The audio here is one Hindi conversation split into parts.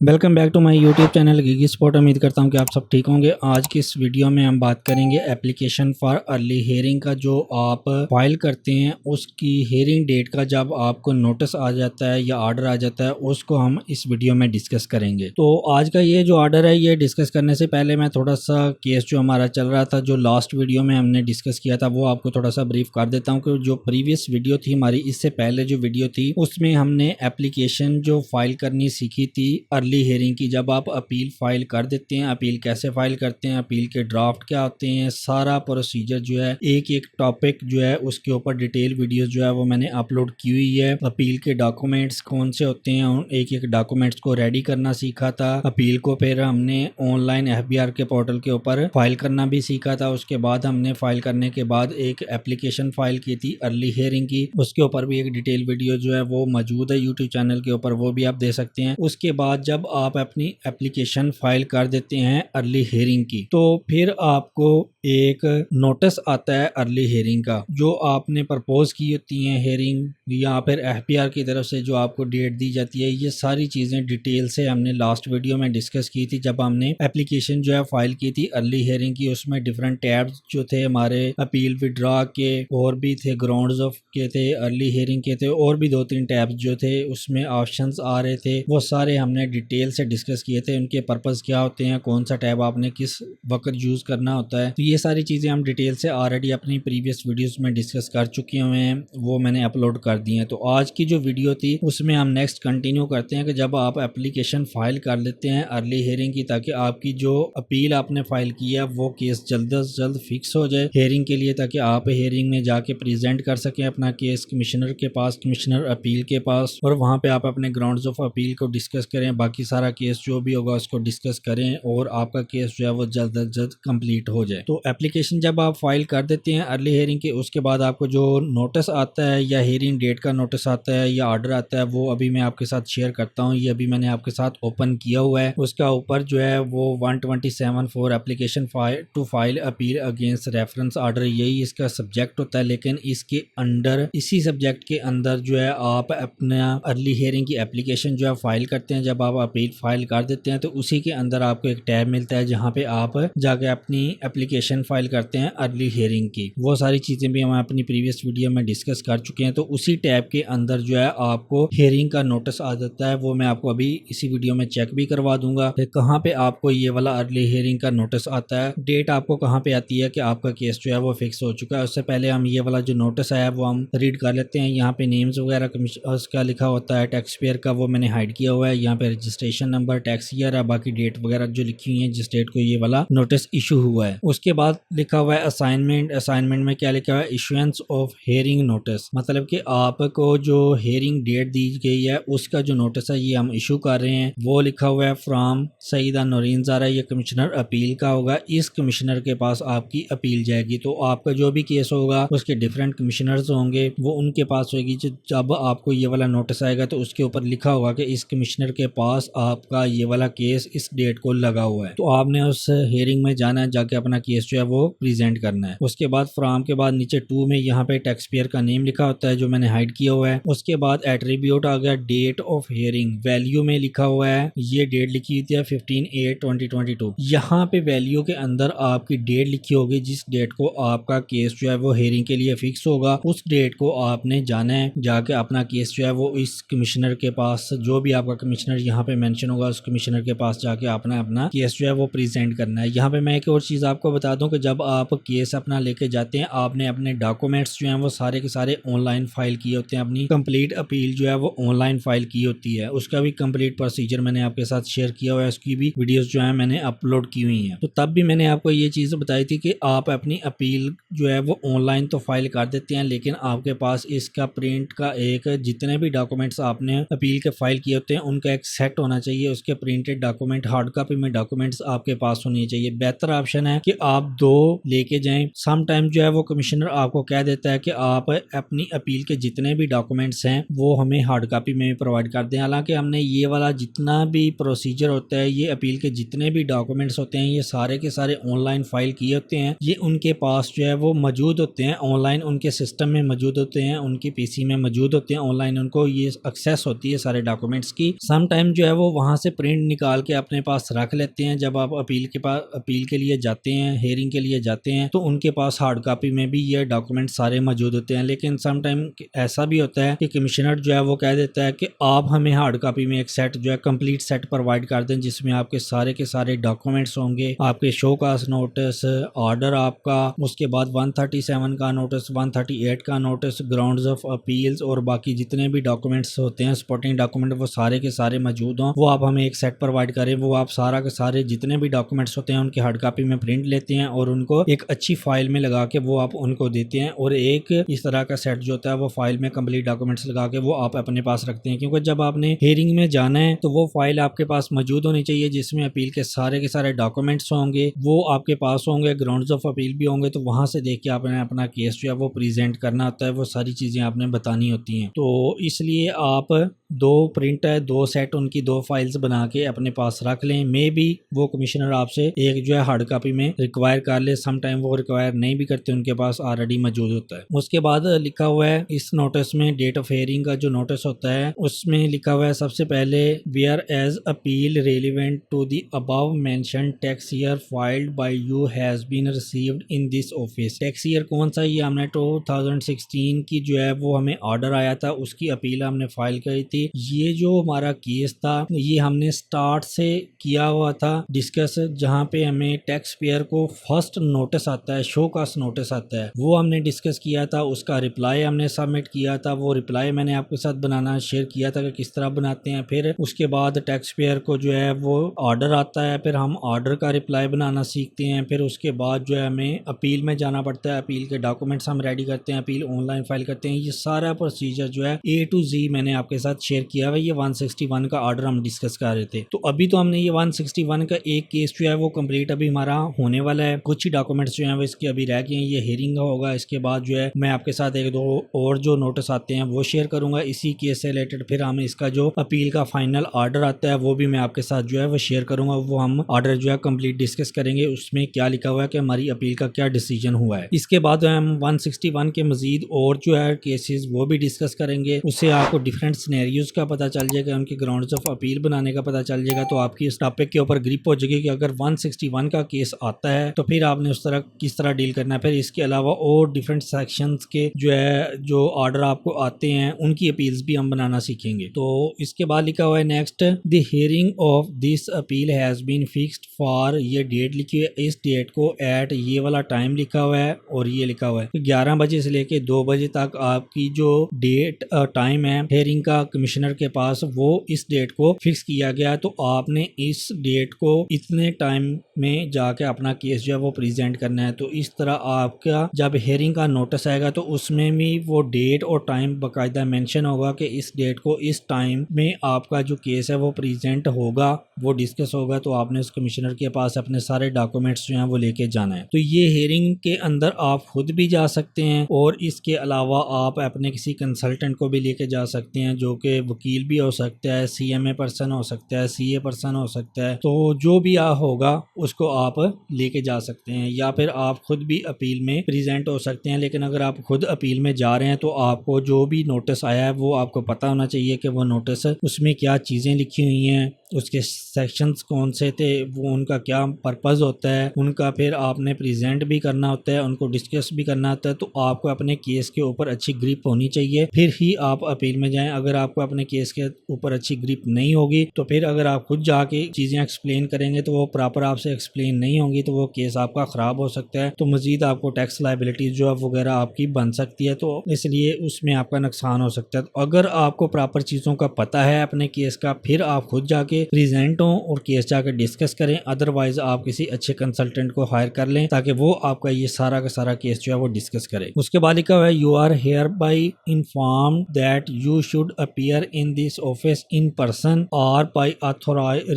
Welcome back to my YouTube channel Gigi spot. उम्मीद करता हूं कि आप सब ठीक होंगे। आज की इस वीडियो में हम बात करेंगे एप्लीकेशन फॉर अर्ली हियरिंग का। जो आप फाइल करते हैं उसकी हियरिंग डेट का जब आपको नोटिस आ जाता है या ऑर्डर आ जाता है, उसको हम इस वीडियो में डिस्कस करेंगे। तो आज का ये जो ऑर्डर है, ये डिस्कस करने से पहले मैं थोड़ा सा केस जो हमारा चल रहा था, जो लास्ट वीडियो में हमने डिस्कस किया था, वो आपको थोड़ा सा ब्रीफ कर देता हूँ कि जो प्रीवियस वीडियो थी हमारी, इससे पहले जो वीडियो थी उसमें हमने एप्लीकेशन जो फाइल करनी सीखी थी अर्ली हियरिंग की। जब आप अपील फाइल कर देते हैं, अपील कैसे फाइल करते हैं, अपील के ड्राफ्ट क्या होते हैं, सारा प्रोसीजर जो है, एक एक टॉपिक जो है उसके ऊपर डिटेल वीडियोस जो है वो मैंने अपलोड की हुई है। अपील के डॉक्यूमेंट्स कौन से होते हैं, उन एक एक डॉक्यूमेंट्स को रेडी करना सीखा था। अपील को फिर हमने ऑनलाइन FBR के पोर्टल के ऊपर फाइल करना भी सीखा था। उसके बाद हमने फाइल करने के बाद एक एप्लीकेशन फाइल की थी अर्ली हियरिंग की, उसके ऊपर भी एक डिटेल वीडियो जो है वो मौजूद है यूट्यूब चैनल के ऊपर, वो भी आप दे सकते हैं। उसके बाद जब आप अपनी एप्लीकेशन फाइल कर देते हैं अर्ली हियरिंग की, तो फिर आपको एक नोटिस आता है अर्ली हियरिंग का, जो आपने प्रपोज की होती है हियरिंग या फिर FBR की तरफ से जो आपको डेट दी जाती है। ये सारी चीज़ें डिटेल से हमने लास्ट वीडियो में डिस्कस की थी जब हमने एप्लीकेशन जो है फाइल की थी अर्ली हियरिंग की। उसमें डिफरेंट टैब्स जो थे हमारे, अपील विड्रॉ के और भी थे, ग्राउंड्स ऑफ के थे, अर्ली हियरिंग के थे, और भी 2-3 टैब्स जो थे उसमें ऑप्शंस आ रहे थे, वो सारे हमने डिटेल से डिस्कस किए थे। उनके पर्पस क्या होते हैं, कौन सा टैब आपने किस वक्त यूज करना होता है, तो ये सारी चीज़ें हम डिटेल से ऑलरेडी अपनी प्रीवियस वीडियोस में डिस्कस कर चुके हुए हैं, वो मैंने अपलोड कर दिए हैं। तो आज की जो वीडियो थी उसमें हम नेक्स्ट कंटिन्यू करते हैं कि जब आप एप्लीकेशन फाइल कर लेते हैं अर्ली हियरिंग की, ताकि आपकी जो अपील आपने फाइल की है वो केस जल्द से जल्द फिक्स हो जाए हियरिंग के लिए, ताकि आप हियरिंग में जाके प्रेजेंट कर सकें अपना केस कमिश्नर के पास, कमिश्नर अपील के पास, और वहाँ पे आप अपने ग्राउंड्स ऑफ अपील को डिस्कस करें, बाकी सारा केस जो भी होगा उसको डिस्कस करें और आपका केस जो है वो जल्द से जल्द कंप्लीट हो जाए। तो एप्लीकेशन जब आप फाइल कर देते हैं अर्ली हियरिंग के, उसके बाद आपको जो नोटिस आता है या हियरिंग डेट का नोटिस आता है या ऑर्डर आता है, वो अभी मैं आपके साथ शेयर करता हूँ। ये अभी मैंने आपके साथ ओपन किया हुआ है। उसका ऊपर जो है वो 127 for application to file appeal against reference order, यही इसका सब्जेक्ट होता है। लेकिन इसके अंडर, इसी सब्जेक्ट के अंदर जो है आप अपना अर्ली हियरिंग की एप्लीकेशन जो है फाइल करते हैं, जब आप अपील फाइल कर देते हैं तो उसी के अंदर आपको एक टैब मिलता है जहां पे आप जाके अपनी एप्लीकेशन फाइल करते हैं अर्ली हियरिंग की। वो सारी चीजें भी हम अपनी प्रीवियस वीडियो में डिस्कस कर चुके हैं। तो उसी टैब के अंदर जो है आपको हियरिंग का नोटिस आ जाता है, वो मैं आपको अभी इसी वीडियो में चेक भी करवा दूंगा कि कहाँ पे आपको ये वाला अर्ली हियरिंग का नोटिस आता है, डेट आपको कहाँ पे आती है कि आपका केस जो है वो फिक्स हो चुका है। उससे पहले हम ये वाला जो नोटिस आया वो हम रीड कर लेते हैं। यहाँ पे नेम्स वगैरह उसका लिखा होता है, टैक्स पेयर का वो मैंने हाइड किया हुआ है। यहाँ पे रजिस्ट्रेशन नंबर, टैक्स ईयर है, बाकी डेट वगैरह जो लिखी हुई है जिस डेट को ये वाला नोटिस इशू हुआ है। उसके बाद लिखा हुआ है असाइनमेंट। असाइनमेंट में क्या लिखा हुआ है, इशुएंस ऑफ हियरिंग नोटिस, मतलब कि आपको जो हियरिंग डेट दी गई है उसका जो नोटिस है ये हम इशू कर रहे हैं। वो लिखा हुआ है फ्रॉम सईदा नौरीन ज़ारा, ये कमिश्नर अपील का होगा। इस कमिश्नर के पास आपकी अपील जाएगी, तो आपका जो भी केस होगा उसके डिफरेंट कमिश्नर्स होंगे, वो उनके पास होगी। जब आपको ये वाला नोटिस आएगा तो उसके ऊपर लिखा होगा कि इस कमिश्नर के पास आपका ये वाला केस इस डेट को लगा हुआ है, तो आपने उस हियरिंग में जाना है, जाके अपना केस जो है वो प्रेजेंट करना है। उसके बाद फ्रॉम के बाद नीचे 2 में यहाँ पे टैक्स पेयर का नेम लिखा होता है जो मैंने हाइड किया हुआ है। उसके बाद एट्रीब्यूट आ गया, डेट ऑफ हियरिंग वैल्यू में लिखा हुआ है, ये डेट लिखी हुई है 15/8/2022। यहाँ पे वैल्यू के अंदर आपकी डेट लिखी होगी जिस डेट को आपका केस जो है वो हियरिंग के लिए फिक्स होगा। उस डेट को आपने जाना है, जाके अपना केस जो है वो इस कमिश्नर के पास, जो भी आपका कमिश्नर यहाँ पे मेंशन होगा उस कमिश्नर के पास जाके अपना केस जो है वो प्रेजेंट करना है। यहाँ पे मैं एक और चीज़ आपको बता दूं कि जब आप केस अपना लेके जाते हैं, आपने अपने डॉक्यूमेंट्स जो हैं वो सारे के सारे ऑनलाइन फाइल किए होते हैं। अपनी कंप्लीट अपील जो है वो ऑनलाइन फाइल की होती है, उसका भी कंप्लीट प्रोसीजर मैंने आपके साथ शेयर किया हुआ है, उसकी भी वीडियोस जो है मैंने अपलोड की हुई हैं। तो तब भी मैंने आपको ये चीज़ बताई थी कि आप अपनी अपील जो है वो ऑनलाइन तो फाइल कर देते हैं, लेकिन आपके पास इसका प्रिंट का एक, जितने भी डॉक्यूमेंट्स आपने अपील के फाइल किए होते हैं उनका एक सेट होना चाहिए। उसके प्रिंटेड डॉक्यूमेंट, हार्ड कॉपी में डॉक्यूमेंट्स आपके पास होनी चाहिए। बेहतर ऑप्शन है कि आप 2 लेके जाएं। सम टाइम जो है वो कमिश्नर आपको कह देता है कि आप अपनी अपील के जितने भी डॉक्यूमेंट्स हैं वो हमें हार्ड कॉपी में प्रोवाइड कर दें। हालांकि हमने ये वाला जितना भी प्रोसीजर होता है, ये अपील के जितने भी डॉक्यूमेंट्स होते हैं, ये सारे के सारे ऑनलाइन फाइल किए होते हैं। ये उनके पास जो है वो मौजूद होते हैं ऑनलाइन, उनके सिस्टम में मौजूद होते हैं, उनकी PC में मौजूद होते हैं ऑनलाइन, उनको ये एक्सेस होती है सारे डॉक्यूमेंट्स की। सम टाइम जो है वो वहाँ से प्रिंट निकाल के अपने पास रख लेते हैं। जब आप अपील के लिए जाते हैं, हेयरिंग के लिए जाते हैं, तो उनके पास हार्ड कॉपी में भी ये डॉक्यूमेंट सारे मौजूद होते हैं। लेकिन सम टाइम ऐसा भी होता है कि कमिश्नर जो है वो कह देता है कि आप हमें हार्ड कॉपी में एक सेट जो है कंप्लीट सेट प्रोवाइड कर दें, जिसमें आपके सारे के सारे डॉक्यूमेंट्स होंगे, आपके शो कास्ट नोटिस, ऑर्डर आपका, उसके बाद 137 का नोटिस, 138 का नोटिस, ग्राउंड्स ऑफ अपील्स और बाकी जितने भी डॉक्यूमेंट्स होते हैं सपोर्टिंग डॉक्यूमेंट, वो सारे के सारे मौजूद हों। वो आप हमें एक सेट प्रोवाइड करें। वो आप सारा के सारे जितने भी डॉक्यूमेंट्स होते हैं उनकी हार्ड कॉपी में प्रिंट लेते हैं और उनको एक अच्छी फाइल में लगा के वो आप उनको देते हैं। और एक इस तरह का सेट जो होता है वो फाइल में कंप्लीट डॉक्यूमेंट्स लगा के वो आप अपने पास रखते हैं, क्योंकि जब आपने हियरिंग में जाना है तो वो फाइल आपके पास मौजूद होनी चाहिए जिसमें अपील के सारे डॉक्यूमेंट्स होंगे, वो आपके पास होंगे, ग्राउंड्स ऑफ अपील भी होंगे। तो वहां से देख के आपने अपना केस जो है वो प्रेजेंट करना होता है, वो सारी चीजें आपने बतानी होती हैं। तो इसलिए आप दो प्रिंट है, दो सेट उनकी दो फाइल्स बना के अपने पास रख लें। मे बी वो कमिश्नर आपसे एक जो है हार्ड कॉपी में रिक्वायर कर ले, सम टाइम वो रिक्वायर नहीं भी करते, उनके पास ऑलरेडी मौजूद होता है। उसके बाद लिखा हुआ है इस नोटिस में, डेट ऑफ हियरिंग का जो नोटिस होता है उसमें लिखा हुआ है सबसे पहले, whereas appeal relevant to the above mention tax year filed by you has been received in this office. Tax year कौन सा, ये हमने 2016 की जो है वो हमें ऑर्डर आया था, उसकी अपील हमने फाइल करी थी। ये जो हमारा केस था ये हमने स्टार्ट से किया हुआ था डिस्कस, जहाँ पे हमें टैक्स पेयर को फर्स्ट नोटिस आता है, शो कास्ट नोटिस आता है, वो हमने डिस्कस किया था। उसका रिप्लाई हमने सबमिट किया था। वो रिप्लाई मैंने आपके साथ बनाना शेयर किया था कि किस तरह बनाते हैं। फिर उसके बाद टैक्स पेयर को जो है वो ऑर्डर आता है, फिर हम ऑर्डर का रिप्लाई बनाना सीखते हैं। फिर उसके बाद जो है हमें अपील में जाना पड़ता है, अपील के डॉक्यूमेंट्स हम रेडी करते हैं, अपील ऑनलाइन फाइल करते हैं। ये सारा प्रोसीजर जो है A to Z मैंने आपके साथ शेयर किया हुआ। ये 161 का ऑर्डर हम डिस्कस कर रहे थे। तो अभी तो हमने ये 161 का एक केस जो है वो कंप्लीट अभी हमारा होने वाला है। कुछ ही डॉक्यूमेंट्स जो हैं वो इसके अभी रह गए हैं। ये हियरिंग होगा, इसके बाद जो है मैं आपके साथ एक दो और जो नोटिस आते हैं वो शेयर करूंगा इसी केस से रिलेटेड। फिर हम इसका जो अपील का फाइनल ऑर्डर आता है वो भी मैं आपके साथ जो है वो शेयर करूंगा। वो हम ऑर्डर जो है कंप्लीट डिस्कस करेंगे, उसमें क्या लिखा हुआ है कि हमारी अपील का क्या डिसीजन हुआ है। इसके बाद हम 161 के मजीद और जो है केसेस वो भी डिस्कस करेंगे। उससे आपको डिफरेंट सिनेरियोज का पता चल जाएगा, उनके ग्राउंड्स ऑफ अपील बनाने का पता चल जाएगा। तो आपकी इस टॉपिक के ऊपर ग्रिप हो जाएगी कि अगर 161 का केस आता है तो फिर आपने उस तरह किस तरह डील करना है। फिर इसके अलावा और डिफरेंट सेक्शंस के जो ऑर्डर आपको आते हैं उनकी अपील्स भी हम बनाना सीखेंगे। तो इसके बाद लिखा हुआ है next, the hearing of this appeal has been fixed for, ये डेट लिखी है, इस डेट को एट ये वाला टाइम लिखा हुआ है और ये लिखा हुआ है 11 बजे से लेके 2 बजे तक आपकी जो डेट टाइम है हियरिंग का कमिश्नर के पास, वो इस डेट को फिक्स किया गया। तो आपने इस डेट को इतने टाइम में जाके अपना केस जो है वो प्रेजेंट करना है। तो इस तरह आपका जब हियरिंग का नोटिस आएगा तो उसमें भी वो डेट और टाइम बाकायदा मेंशन होगा कि इस डेट को इस टाइम में आपका जो केस है वो प्रेजेंट होगा, वो डिस्कस होगा। तो आपने उस कमिश्नर के पास अपने सारे डॉक्यूमेंट्स जो हैं वो लेके जाना है। तो ये हियरिंग के अंदर आप खुद भी जा सकते हैं और इसके अलावा आप अपने किसी कंसल्टेंट को भी लेके जा सकते हैं, जो कि वकील भी हो सकता है, CMA पर्सन हो सकता है, CA पर्सन हो सकता है। तो जो भी होगा उसको आप लेके जा सकते हैं, या फिर आप खुद भी अपील में प्रेजेंट हो सकते हैं। लेकिन अगर आप खुद अपील में जा रहे हैं तो आपको जो भी नोटिस आया है वो आपको पता होना चाहिए कि वो नोटिस उसमें क्या चीज़ें लिखी हुई हैं, उसके सेक्शंस कौन से थे, वो उनका क्या पर्पस होता है, उनका फिर आपने प्रेजेंट भी करना होता है, उनको डिस्कस भी करना होता है। तो आपको अपने केस के ऊपर अच्छी ग्रिप होनी चाहिए, फिर ही आप अपील में जाएं। अगर आपको अपने केस के ऊपर अच्छी ग्रिप नहीं होगी तो फिर अगर आप खुद जाके चीज़ें एक्सप्लेन करेंगे तो वो प्रॉपर आपसे एक्सप्लेन नहीं होंगी, तो वो केस आपका ख़राब हो सकता है। तो मज़ीद आपको टैक्स लायबिलिटी जो है वगैरह आपकी बन सकती है, तो इसलिए उसमें आपका नुकसान हो सकता है। तो अगर आपको प्रॉपर चीज़ों का पता है अपने केस का, फिर आप खुद जाके प्रेजेंट हों और केस जाकर डिस्कस करें। अदरवाइज आप किसी अच्छे कंसल्टेंट को हायर कर लें ताकि वो आपका ये सारा का सारा केस जो है वो डिस्कस करे। उसके बाद लिखा हुआ है, you are hereby informed that you should appear in this office in person or by authorised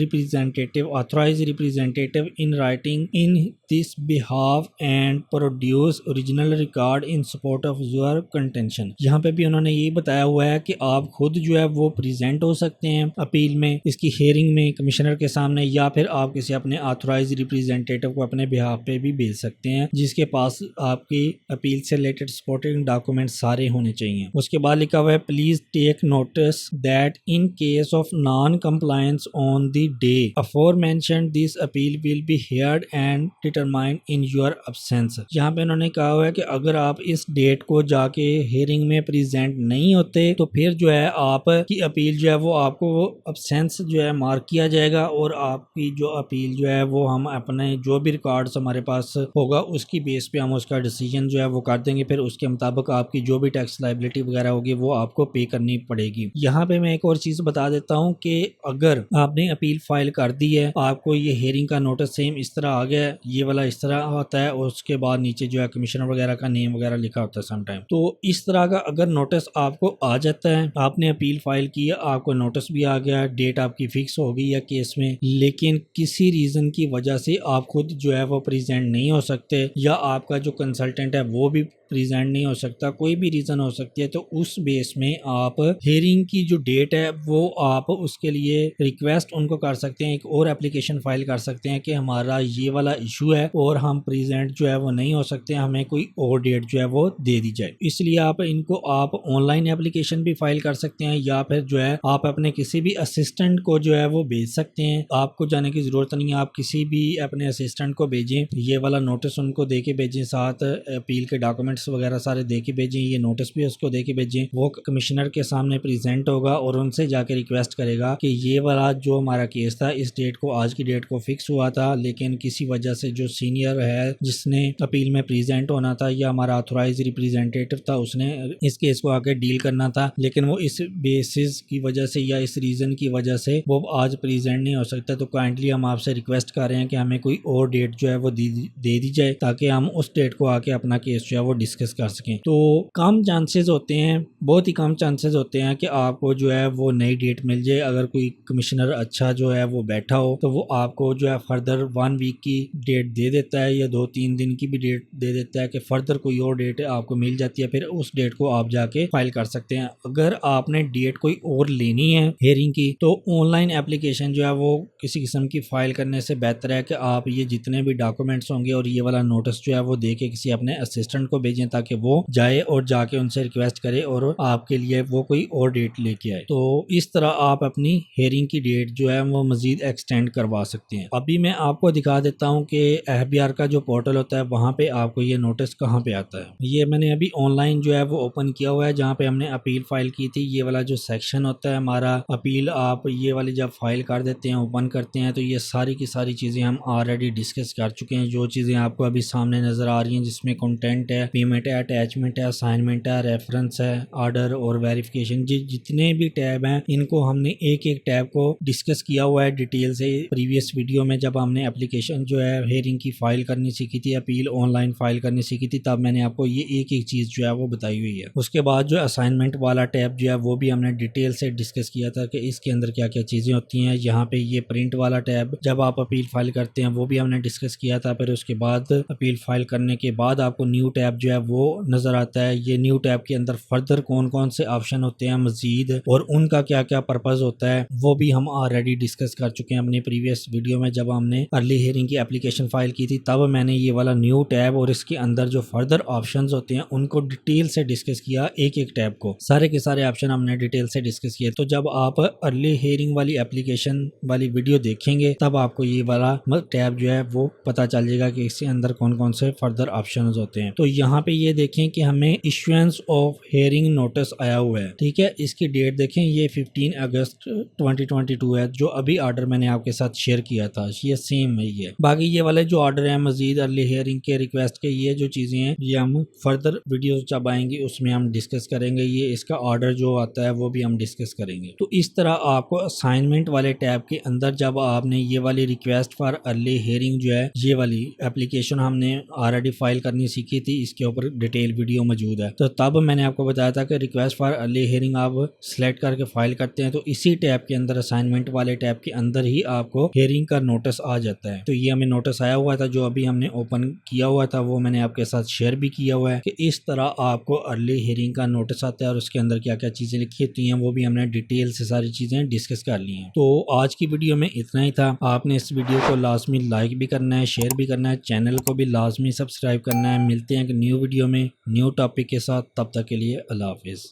representative in writing in this behalf and produce original record in support of your contention. यहाँ पे भी उन्होंने ये बताया हुआ है कि आप खुद जो है वो प्रेजेंट हो सकते हैं अपील में, इसकी हेयरिंग में कमिश्नर के सामने, या फिर आप किसी अपने ऑथराइज रिप्रेजेंटेटिव को अपने बिहाफ पे भी भेज सकते हैं, जिसके पास आपकी अपील से रिलेटेड सपोर्टिंग डॉक्यूमेंट सारे होने चाहिए। उसके बाद लिखा हुआ है please take notice that in case of non compliance on the day aforementioned this appeal will be heard and determined in your absence. यहाँ पे उन्होंने कहा हुआ है कि अगर आप इस डेट को जाके हेयरिंग में प्रेजेंट नहीं होते तो फिर जो है आपकी अपील जो है वो आपको एब्सेंस जो है मार्क किया जाएगा, और आपकी जो अपील जो है वो हम अपने जो भी रिकॉर्ड्स हमारे पास होगा उसकी बेस पे हम उसका डिसीजन जो है वो कर देंगे। फिर उसके मुताबिक आपकी जो भी टैक्स लायबिलिटी वगैरह होगी वो आपको पे करनी पड़ेगी। यहाँ पे मैं एक और चीज बता देता हूँ कि अगर आपने अपील फाइल कर दी है, आपको ये हेयरिंग का नोटिस सेम इस तरह आ गया है, ये वाला इस तरह होता है, और उसके बाद नीचे जो है कमिश्नर वगैरह का नेम वगैरह लिखा होता है समटाइम। तो इस तरह का अगर नोटिस आपको आ जाता है, आपने अपील फाइल की है, आपको नोटिस भी आ गया, डेट आपकी फिक्स हो गई है केस में, लेकिन किसी रीजन की वजह से आप खुद जो है वो प्रेजेंट नहीं हो सकते, या आपका जो कंसल्टेंट है वो भी प्रेजेंट नहीं हो सकता, कोई भी रीजन हो सकती है, तो उस बेस में आप हेयरिंग की जो डेट है वो आप उसके लिए रिक्वेस्ट उनको कर सकते हैं, एक और एप्लीकेशन फाइल कर सकते हैं कि हमारा ये वाला इशू है और हम प्रेजेंट जो है वो नहीं हो सकते, हमें कोई और डेट जो है वो दे दी जाए। इसलिए आप इनको आप ऑनलाइन एप्लीकेशन भी फाइल कर सकते हैं, या फिर जो है आप अपने किसी भी असिस्टेंट को जो है वो भेज सकते हैं। आपको जाने की जरूरत नहीं है, आप किसी भी अपने असिस्टेंट को भेजें, ये वाला नोटिस उनको दे के भेजें, साथ अपील के डॉक्यूमेंट्स वगैरह सारे दे के भेजें, ये नोटिस भी उसको दे के भेजें, वो कमिश्नर के सामने प्रेजेंट होगा और उनसे जाके रिक्वेस्ट करेगा कि ये वाला जो हमारा केस था इस डेट को, आज की डेट को फिक्स हुआ था, लेकिन किसी वजह से जो सीनियर है जिसने अपील में प्रेजेंट होना था या हमारा ऑथराइज रिप्रेजेंटेटिव था उसने इस केस को आके डील करना था, लेकिन वो इस बेसिस की वजह से या इस रीजन की वजह से वो आज प्रेजेंट नहीं हो सकता, तो काइंडली हम आपसे रिक्वेस्ट कर रहे हैं कि हमें कोई और डेट जो है वो दे दी जाए, ताकि हम उस डेट को आके अपना केस जो है वो डिस्कस कर सकें। तो कम चांसेस होते हैं, बहुत ही कम चांसेस होते हैं कि आपको जो है वो नई डेट मिल जाए। अगर कोई कमिश्नर अच्छा जो है वो बैठा हो तो वो आपको जो है फर्दर 1 वीक की डेट दे देता है, या 2-3 दिन की भी डेट दे देता है कि फर्दर कोई और डेट आपको मिल जाती है, फिर उस डेट को आप जाके फाइल कर सकते हैं। अगर आपने डेट कोई और लेनी है हेयरिंग की तो ऑनलाइन एप्लीकेशन जो है वो किसी किस्म की फाइल करने से बेहतर है कि आप ये जितने भी डॉक्यूमेंट्स होंगे और ये वाला नोटिस जो है वो दे के किसी अपने असिस्टेंट को भेजें, ताकि वो जाए और जाके उनसे रिक्वेस्ट करे और आपके लिए वो कोई और डेट लेके आए। तो इस तरह आप अपनी हेयरिंग की डेट जो है वो मजीद एक्सटेंड करवा सकते हैं। अभी मैं आपको दिखा देता हूँ कि एफबीआर का जो पोर्टल होता है वहाँ पे आपको ये नोटिस कहाँ पे आता है। ये मैंने अभी ऑनलाइन जो है वो ओपन किया हुआ है, जहाँ पे हमने अपील फाइल की थी। ये वाला जो सेक्शन होता है हमारा अपील, आप ये वाली जब फाइल कर देते हैं, ओपन करते हैं, तो ये सारी की सारी चीज़ें हम ऑलरेडी डिस्कस कर चुके हैं। जो चीज़ें आपको अभी सामने नज़र आ रही हैं, जिसमें कंटेंट है, पेमेंट है, अटैचमेंट है, असाइनमेंट है, रेफरेंस है, ऑर्डर और वेरिफिकेशन, जितने भी टैब हैं इनको हमने एक एक टैब को डिस्कस किया हुआ है डिटेल से प्रीवियस वीडियो में। जब हमने एप्लीकेशन जो है हेयरिंग की फाइल करनी सीखी थी, अपील ऑनलाइन फाइल करनी सीखी थी, तब मैंने आपको ये एक एक चीज़ जो है वो बताई हुई है। उसके बाद जो असाइनमेंट वाला टैब जो है वो भी हमने डिटेल से डिस्कस किया था कि इसके अंदर क्या क्या चीज़ें होती हैं। यहाँ पे ये प्रिंट वाला टैब जब आप अपील फाइल करते हैं वो भी हमने डिस्कस किया था। फिर उसके बाद अपील फाइल करने के बाद आपको न्यू टैब जो है वो नज़र आता है। ये न्यू टैब के अंदर फर्दर कौन कौन से ऑप्शन होते हैं मजीद, और उनका क्या क्या पर्पज़ होता है, वो भी हम ऑलरेडी डिस्कस कर चुके हैं अपनी प्रीवियस वीडियो में। जब हमने अर्ली हियरिंग की एप्लीकेशन फाइल की थी तब मैंने ये वाला न्यू टैब और इसके अंदर जो फर्दर ऑप्शंस होते हैं उनको डिटेल से डिस्कस किया। एक एक टैब को, सारे के सारे ऑप्शन हमने डिटेल से डिस्कस किए। तो जब आप अर्ली हियरिंग वाली एप्लीकेशन वाली वीडियो देखेंगे तब आपको ये वाला टैब जो है वो पता चल जाएगा कि इसके अंदर कौन कौन से फर्दर ऑप्शंस होते हैं। तो यहाँ पे ये देखें कि हमें इश्यूएंस ऑफ हियरिंग नोटिस आया हुआ है, ठीक है। इसकी डेट देखें, ये 15 अगस्त 2022 है। जो अभी ऑर्डर मैंने आपके साथ शेयर किया था ये सेम है ये। बाकी ये वाले जो ऑर्डर है मजीद अर्ली हियरिंग के रिक्वेस्ट के, ये जो चीज़ें हैं ये हम फर्दर वीडियो जब आएंगी उसमें हम डिस्कस करेंगे। ये इसका ऑर्डर जो आता है वो भी हम डिस्कस करेंगे। तो इस तरह आपको असाइनमेंट वाले टैब के अंदर जब आपने ये वाली रिक्वेस्ट फॉर अर्ली हियरिंग जो है, ये वाली एप्लीकेशन हमने ऑलरेडी फाइल करनी सीखी थी, इसके ऊपर डिटेल वीडियो मौजूद है। तो तब मैंने आपको बताया था कि रिक्वेस्ट फॉर अर्ली हियरिंग आप सिलेक्ट करके फाइल करते हैं तो इसी टैब के अंदर, असाइनमेंट वाले टैब के अंदर ही आपको हियरिंग का नोटिस आ जाता है। तो ये हमें नोटिस आया हुआ था जो अभी हमने ओपन किया हुआ था, वो मैंने आपके साथ शेयर भी किया हुआ है कि इस तरह आपको अर्ली हियरिंग का नोटिस आता है और उसके अंदर क्या क्या चीजें लिखी होती हैं वो भी हमने डिटेल से सारी चीजें डिस्कस कर ली हैं। तो आज की वीडियो में इतना ही था। आपने इस वीडियो को लाजमी लाइक भी करना है, शेयर भी करना है, चैनल को भी लाजमी सब्सक्राइब करना है। मिलते हैं एक न्यू वीडियो में न्यू टॉपिक के साथ, तब तक के लिए अल्लाह हाफिज़।